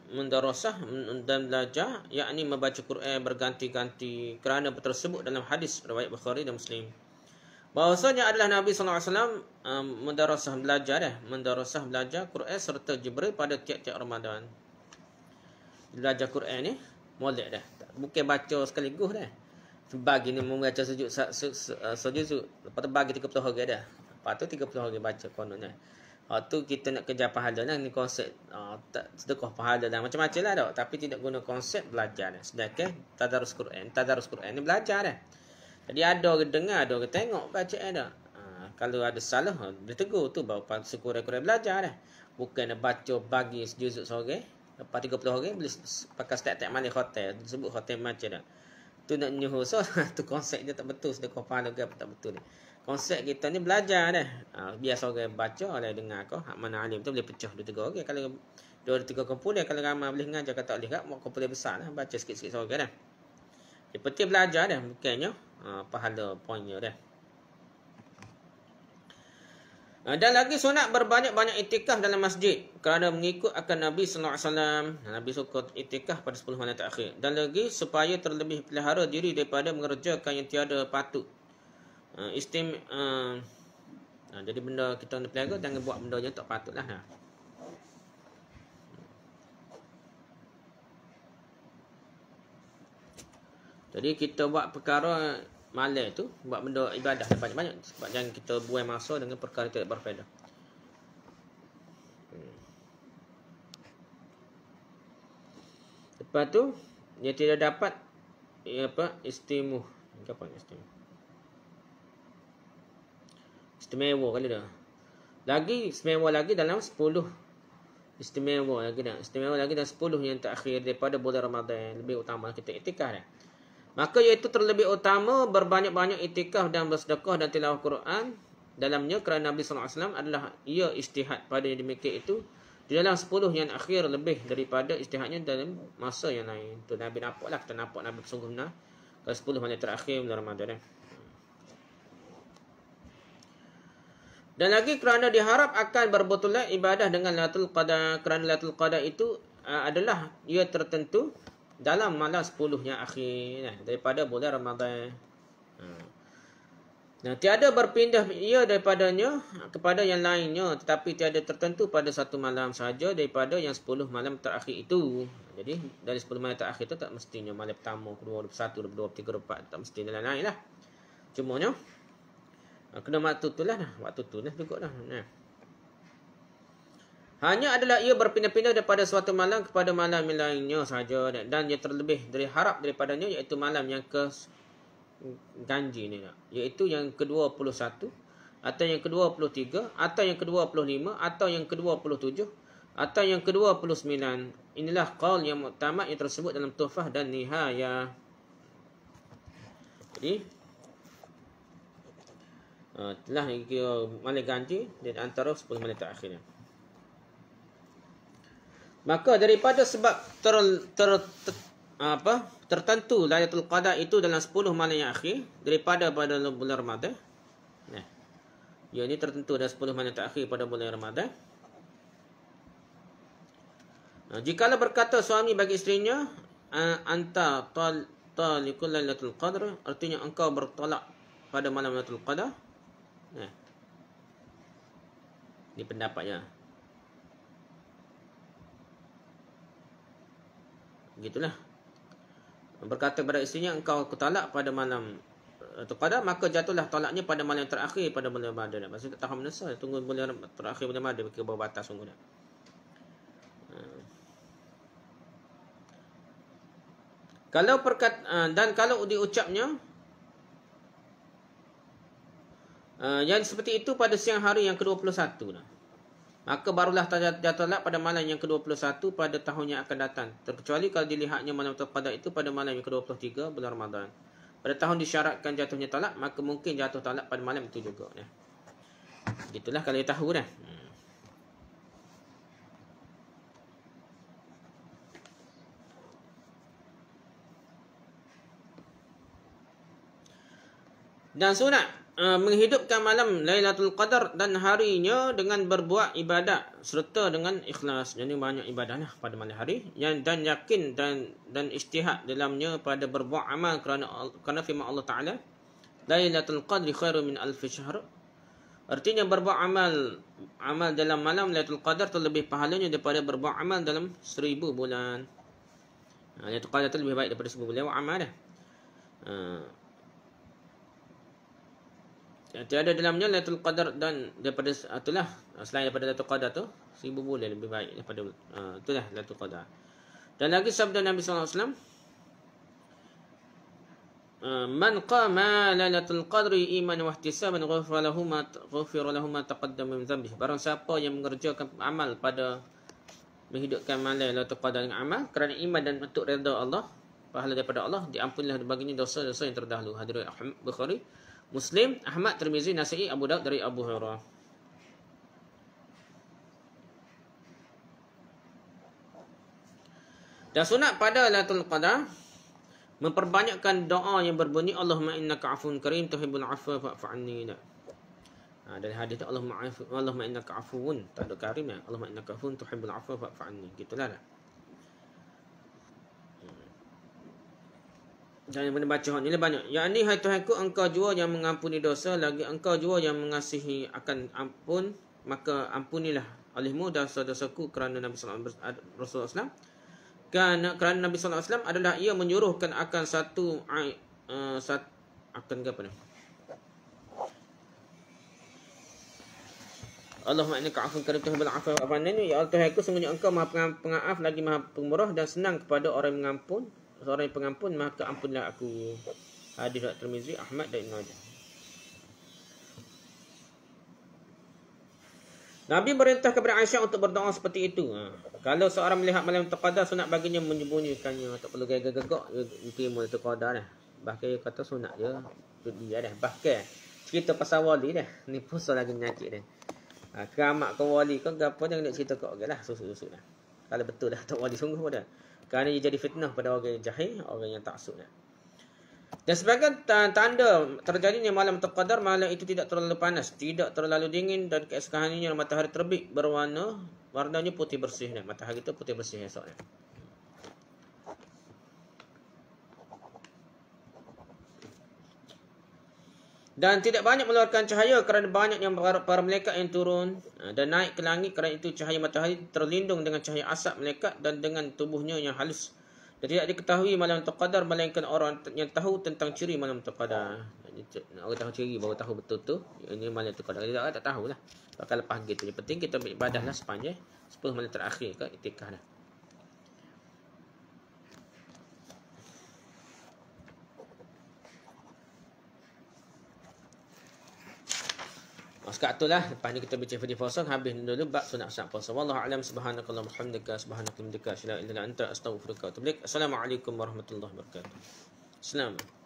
Mendarasah dan belajar yakni membaca Quran berganti-ganti kerana tersebut dalam hadis riwayat Bukhari dan Muslim bahawasanya adalah Nabi SAW mendarasah belajar Quran serta Jibril pada tiap-tiap Ramadan. Belajar Quran ni molek dah, bukan baca sekaligus dah. Bagi ni membaca sujud lepas tu bagi 30 hari dah, lepas tu 30 hari baca kononnya. Tu kita nak kejar pahala lah. Ni konsep sedekah pahala lah. Macam-macam lah dah. Tapi tidak guna konsep belajar dah. Sedangkan tadarus Quran ni belajar dah. Jadi ada orang dengar, ada orang tengok bacaan dah. Kalau ada salah, dia tegur tu baru syukur Quran belajar dah. Bukan baca bagi sejuzuk seorang. Lepas 30 orang boleh pakai setiap malik hotel. Sebut hotel macam dah. Tu nak nyuruh. So, tu konsep dia tak betul. Sedekah pahala ke apa tak betul ni. Konsep kita ni belajar dah. Biar seorang baca, oleh dengar kau. Hak mana alim tu boleh pecah 2-3 orang. Kalau 2-3 kumpulan, kalau ramai boleh ngajar, kalau tak boleh kat, buat kumpulan besar lah. Baca sikit-sikit seorang dah. Yang penting belajar dah. Bukannya pahala poinnya dah. Dan lagi sunat berbanyak-banyak itikaf dalam masjid kerana mengikut akan Nabi sallallahu alaihi wasallam. Nabi suka itikaf pada 10 malam terakhir. Dan lagi supaya terlebih pelihara diri daripada mengerjakan yang tiada patut. Jadi benda kita nak pelihara, jangan buat benda yang tak patutlah. Jadi kita buat perkara malam tu, buat benda ibadah banyak-banyak. Sebab jangan kita buang masa dengan perkara tidak berfaedah. Lepas tu, dia tidak dapat istimewa. Apa istimewa? Istimewa kali dah. Lagi istimewa lagi dalam 10. Istimewa lagi dah. Istimewa lagi dalam 10 yang terakhir daripada bulan Ramadan. Lebih utama kita iktikaf dah. Maka iaitu terlebih utama berbanyak-banyak iktikaf dan bersedekah dan tilawah Quran dalamnya kerana Nabi SAW adalah ia ijtihad pada yang demikian itu di dalam 10 yang akhir lebih daripada ijtihadnya dalam masa yang lain. Tu Nabi nampaklah, kita nampak Nabi sungguh benar kalau 10 malam terakhir bulan Ramadan. Dan lagi kerana diharap akan berbetulan ibadah dengan Lailatul Qadar, kerana Lailatul Qadar itu adalah ia tertentu dalam malam 10 yang akhir daripada bulan Ramadan. Nah, tiada berpindah ia daripadanya kepada yang lainnya, tetapi tiada tertentu pada satu malam sahaja daripada yang 10 malam terakhir itu. Jadi dari 10 malam terakhir itu tak mestinya malam pertama, kedua, 21, 22, 23, 24, tak mesti lain-lain lah. Cumanya kena waktu tu lah, waktu tu lah cukup lah. Hanya adalah ia berpindah-pindah daripada suatu malam kepada malam yang lainnya sahaja, dan ia terlebih dari harap daripadanya iaitu malam yang ganji ni, iaitu yang ke-21 atau yang ke-23 atau yang ke-25 atau yang ke-27 atau yang ke-29. Inilah qaul yang muktamad yang tersebut dalam Tuhfah dan Nihayah. Jadi telah malam ganji di antara 10 malam terakhir. Maka daripada sebab tertentu Lailatul Qadar itu dalam 10 malam yang akhir daripada pada bulan Ramadan. Ia ini tertentu dalam 10 malam terakhir pada bulan Ramadan. Jikalau berkata suami bagi isterinya, anta talikul Lailatul Qadar, artinya engkau bertolak pada malam Lailatul Qadar. Ini pendapatnya. Gitulah. Berkata kepada isterinya, engkau talak pada malam Lailatul Qadar, maka jatuhlah talaknya pada malam yang terakhir pada bulan Ramadan. Maksudnya tak tahu menesa, tunggu bulan terakhir bulan Ramadan kira berbatas sungguh dah. Kalau dan kalau diucapnya yang seperti itu pada siang hari yang ke-21 dah, maka barulah jatuh talak pada malam yang ke-21 pada tahun yang akan datang. Terkecuali kalau dilihatnya malam Lailatul Qadar itu pada malam yang ke-23 bulan Ramadan. Pada tahun disyaratkan jatuhnya talak, maka mungkin jatuh talak pada malam itu juga. Itulah kalau dia tahu dah. Dan sunat menghidupkan malam Lailatul Qadar dan harinya dengan berbuat ibadat serta dengan ikhlas. Jadi banyak ibadahlah pada malam hari dan yakin dan ijtihad dalamnya pada berbuat amal kerana firman Allah Taala, Lailatul Qadri khairun min alfi syahr. Artinya berbuat amal dalam malam Lailatul Qadar terlebih pahalanya daripada berbuat amal dalam 1000 bulan. Lailatul Qadar itu lebih baik daripada 1000 bulan amal dah. Tiada dalamnya Lailatul Qadar dan daripada itulah selain daripada Lailatul Qadar tu 1000 bulan lebih baik daripada itulah Lailatul Qadar. Dan lagi sabda Nabi SAW, Man qama lailatul qadri imanan wa ihtisaban ghufira lahu ma taqaddama min dhanbihi. Barang siapa yang mengerjakan amal pada menghidupkan malam Lailatul Qadar dengan amal kerana iman dan untuk redha Allah, pahala daripada Allah, diampunilah baginya dosa-dosa yang terdahulu. Hadirin Bukhari, Muslim, Ahmad, Tirmizi, Nasa'i, Abu Daud dari Abu Hurairah. Dan sunat pada Lailatul Qadar memperbanyakkan doa yang berbunyi Allahumma innaka afun karim tuhibbul afwa fa'fu anni. Dari hadis Allahumma innaka afuwun, tak ada karim ya. Allahumma innaka afun tuhibbul afwa fa'fu anni. Gitulah dah. Dan yang baca ni banyak. Ya ni hai Tuhanku, engkau jua yang mengampuni dosa, lagi engkau jua yang mengasihi akan ampun, maka ampunilah olehmu dosa-dosaku kerana Nabi sallallahu alaihi wasallam. Kerana Nabi sallallahu alaihi wasallam adalah ia menyuruhkan akan satu akan apa ni? Allahumma innaka afuwwun karim tuhibbul afwa fa'fu anni. Ya Allah Tuhanku, sungguhnya engkau Maha Pengaaf lagi Maha Pemurah dan senang kepada orang yang mengampun. Seorang yang pengampun, maka ampunlah aku. Hadis riwayat Tirmizi, Ahmad dan Ibn Majah. Nabi merintah kepada Aisyah untuk berdoa seperti itu. Kalau seorang melihat malam Qadar, sunat baginya menyembunyikannya. Tak perlu gagak-gagak dia malam Qadar dah. Bahkan dia kata sunat je. Itu dia dah. Bahkan cerita pasal wali dah. Ni pun soal lagi menyakit dah. Keramat ke wali ke apa, jangan nak cerita kau lah. Susuk-susuk dah. Kalau betul dah tak wali sungguh dah. Kerana dia jadi fitnah pada orang yang jahil, orang yang taksub dah. Dan sebagai tanda terjadinya malam Qadar, malam itu tidak terlalu panas, tidak terlalu dingin, dan keesokan harinya matahari terbit warnanya putih bersih. Matahari itu putih bersih esoknya. Dan tidak banyak mengeluarkan cahaya kerana banyaknya para malaikat yang turun dan naik ke langit. Kerana itu cahaya matahari terlindung dengan cahaya asap malaikat dan dengan tubuhnya yang halus. Dan tidak diketahui malam Qadar melainkan orang yang tahu tentang ciri malam Qadar. Orang tahu ciri baru tahu betul tu ini malam Qadar. Dia tak tahulah. Bakal lepas gitu. Yang penting kita beribadahlah sepanjang 10 malam terakhir ke itikaf dah. Sekarang itulah. Lepas ni kita baca hadis puasa. Habis dulu bab sunat puasa. Wallahu a'lam. Subhanakallahumma hamdaka subhanaka hamdika la ilaha illa anta astaghfiruka wa atubu ilaik. Assalamualaikum warahmatullahi wabarakatuh. Assalamualaikum.